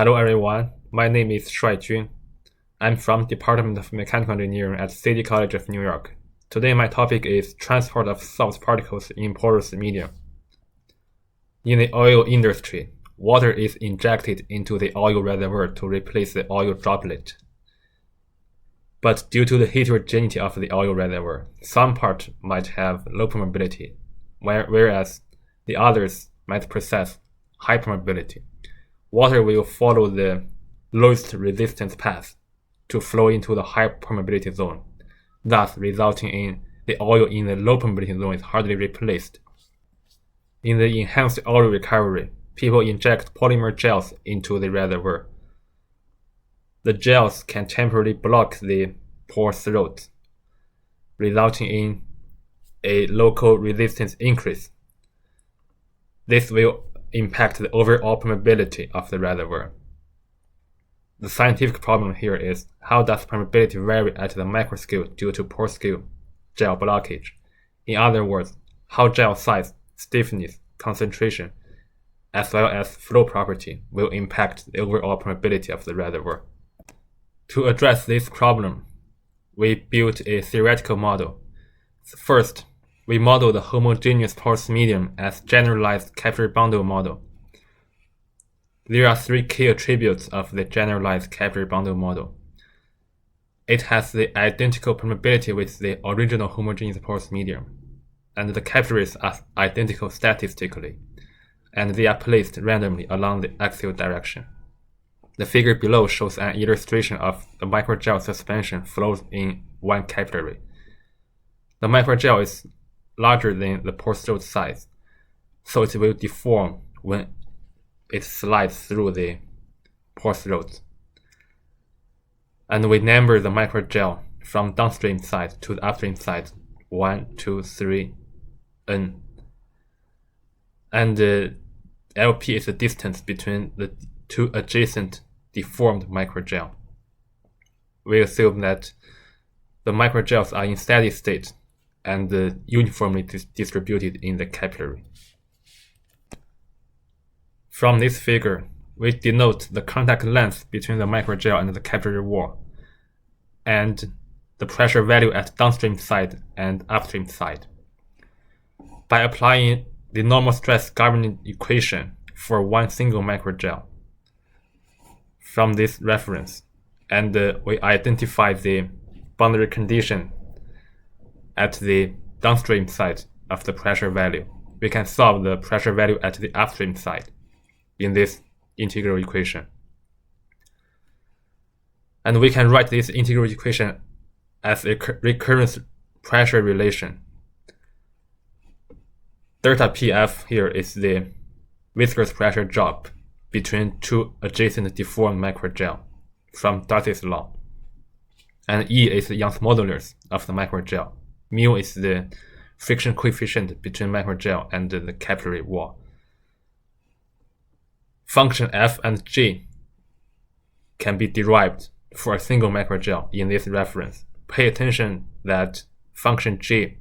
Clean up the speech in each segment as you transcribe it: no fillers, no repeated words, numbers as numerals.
Hello everyone, my name is Shuai Jun. I'm from Department of Mechanical Engineering at City College of New York. Today my topic is transport of salt particles in porous medium. In the oil industry, water is injected into the oil reservoir to replace the oil droplet. But due to the heterogeneity of the oil reservoir, some parts might have low permeability, whereas the others might possess high permeability. Water will follow the lowest resistance path to flow into the high permeability zone, thus resulting in the oil in the low permeability zone is hardly replaced. In the enhanced oil recovery, people inject polymer gels into the reservoir. The gels can temporarily block the pore throat, resulting in a local resistance increase. This will impact the overall permeability of the reservoir. The scientific problem here is how does permeability vary at the microscale due to pore scale gel blockage? In other words, how gel size, stiffness, concentration, as well as flow property will impact the overall permeability of the reservoir. To address this problem, we built a theoretical model. First, we model the homogeneous porous medium as generalized capillary bundle model. There are three key attributes of the generalized capillary bundle model. It has the identical permeability with the original homogeneous porous medium, and the capillaries are identical statistically, and they are placed randomly along the axial direction. The figure below shows an illustration of the microgel suspension flows in one capillary. The microgel is larger than the pore throat size, so it will deform when it slides through the pore throat. And we number the microgel from downstream side to the upstream side 1, 2, 3, n. And LP is the distance between the two adjacent deformed microgel. We assume that the microgels are in steady state and uniformly distributed in the capillary. From this figure, we denote the contact length between the microgel and the capillary wall, and the pressure value at downstream side and upstream side. By applying the normal stress governing equation for one single microgel from this reference, and we identify the boundary condition at the downstream side of the pressure value, we can solve the pressure value at the upstream side in this integral equation. And we can write this integral equation as a recurrence pressure relation. Delta PF here is the viscous pressure drop between two adjacent deformed microgel from Darcy's law. And E is the Young's modulus of the microgel. Mu is the friction coefficient between microgel and the capillary wall. Function F and G can be derived for a single microgel in this reference. Pay attention that function G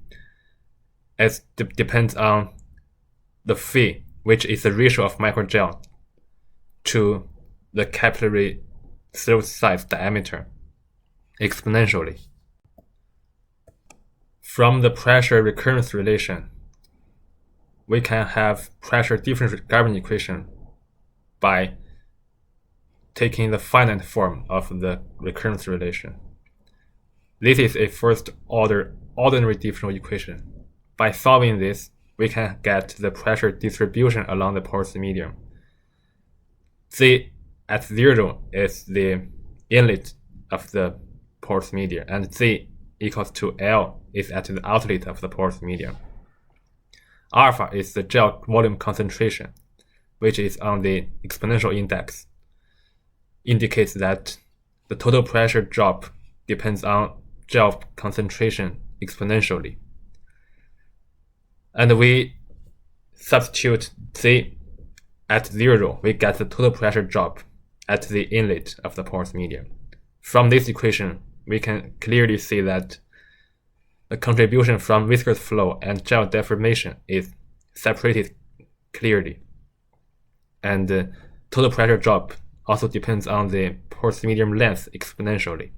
depends on the phi, which is the ratio of microgel to the capillary throat size diameter, exponentially. From the pressure recurrence relation, we can have pressure difference governing equation by taking the finite form of the recurrence relation. This is a first order ordinary differential equation. By solving this, we can get the pressure distribution along the porous medium. Z at 0 is the inlet of the porous medium, and Z equals to L is at the outlet of the porous medium. Alpha is the gel volume concentration, which is on the exponential index, indicates that the total pressure drop depends on gel concentration exponentially. And we substitute Z at 0, we get the total pressure drop at the inlet of the porous medium. From this equation, we can clearly see that the contribution from viscous flow and gel deformation is separated clearly. And the total pressure drop also depends on the porous medium length exponentially.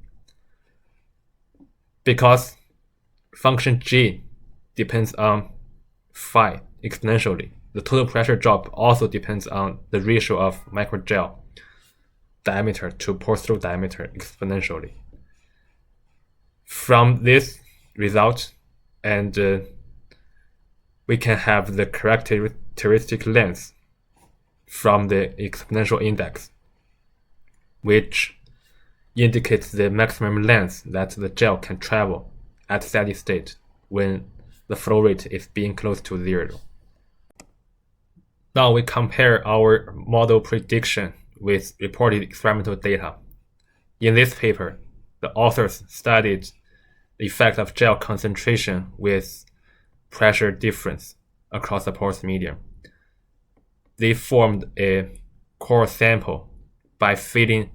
Because function G depends on phi exponentially, the total pressure drop also depends on the ratio of microgel diameter to porous through diameter exponentially. From this result, and we can have the characteristic length from the exponential index, which indicates the maximum length that the gel can travel at steady state when the flow rate is being close to 0. Now we compare our model prediction with reported experimental data. In this paper, the authors studied the effect of gel concentration with pressure difference across the porous medium. They formed a core sample by feeding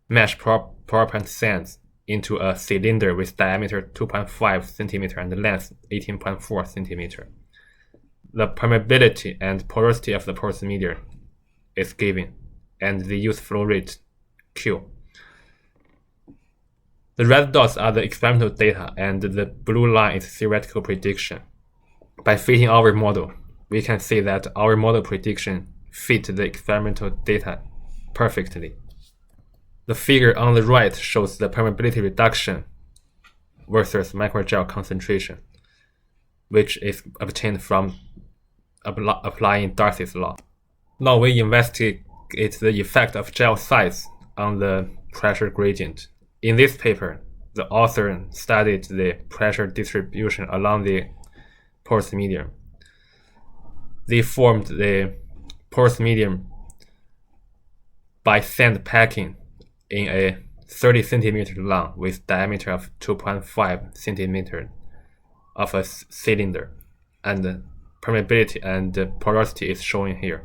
mesh propellant sands into a cylinder with diameter 2.5 cm and length 18.4 cm. The permeability and porosity of the porous medium is given, and they use flow rate Q. The red dots are the experimental data, and the blue line is theoretical prediction. By fitting our model, we can see that our model prediction fit the experimental data perfectly. The figure on the right shows the permeability reduction versus microgel concentration, which is obtained from applying Darcy's law. Now we investigate the effect of gel size on the pressure gradient. In this paper, the author studied the pressure distribution along the porous medium. They formed the porous medium by sand packing in a 30 cm long with diameter of 2.5 cm of a cylinder, and the permeability and porosity is shown here.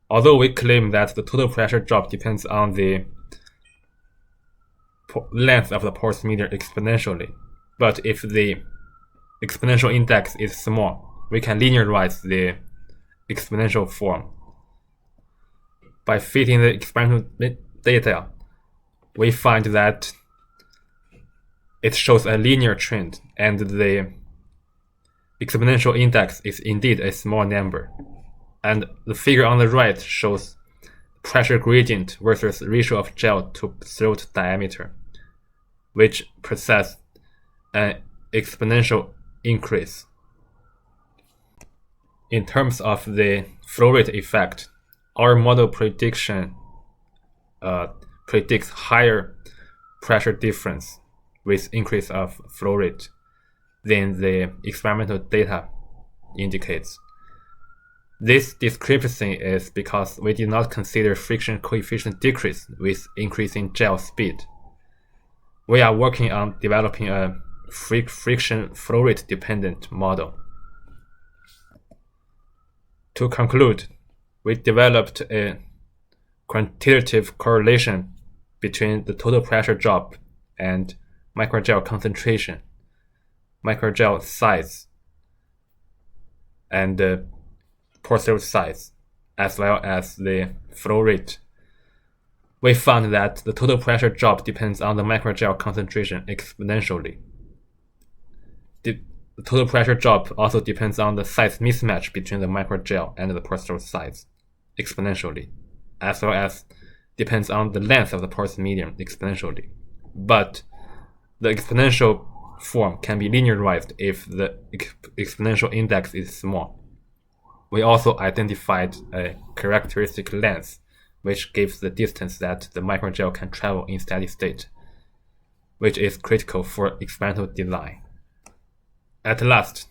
Although we claim that the total pressure drop depends on the length of the porous medium exponentially, but if the exponential index is small, we can linearize the exponential form. By fitting the experimental data, we find that it shows a linear trend, and the exponential index is indeed a small number. And the figure on the right shows pressure gradient versus ratio of gel to throat diameter, which possess an exponential increase. In terms of the flow rate effect, our model prediction predicts higher pressure difference with increase of flow rate than the experimental data indicates. This discrepancy is because we did not consider friction coefficient decrease with increasing gel speed. We are working on developing a friction flow rate dependent model. To conclude, we developed a quantitative correlation between the total pressure drop and microgel concentration, microgel size, and the porous size, as well as the flow rate. We found that the total pressure drop depends on the microgel concentration exponentially. The total pressure drop also depends on the size mismatch between the microgel and the porous size exponentially, as well as depends on the length of the porous medium exponentially. But the exponential form can be linearized if the exponential index is small. We also identified a characteristic length, which gives the distance that the microgel can travel in steady state, which is critical for experimental design. At last,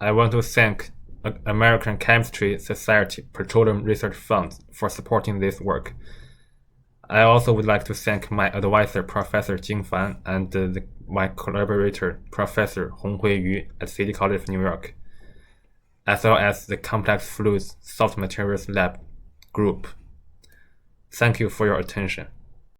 I want to thank American Chemistry Society Petroleum Research Fund for supporting this work. I also would like to thank my advisor, Professor Jing Fan, and my collaborator, Professor Honghui Yu at City College of New York, as well as the Complex Fluids Soft Materials Lab group. Thank you for your attention.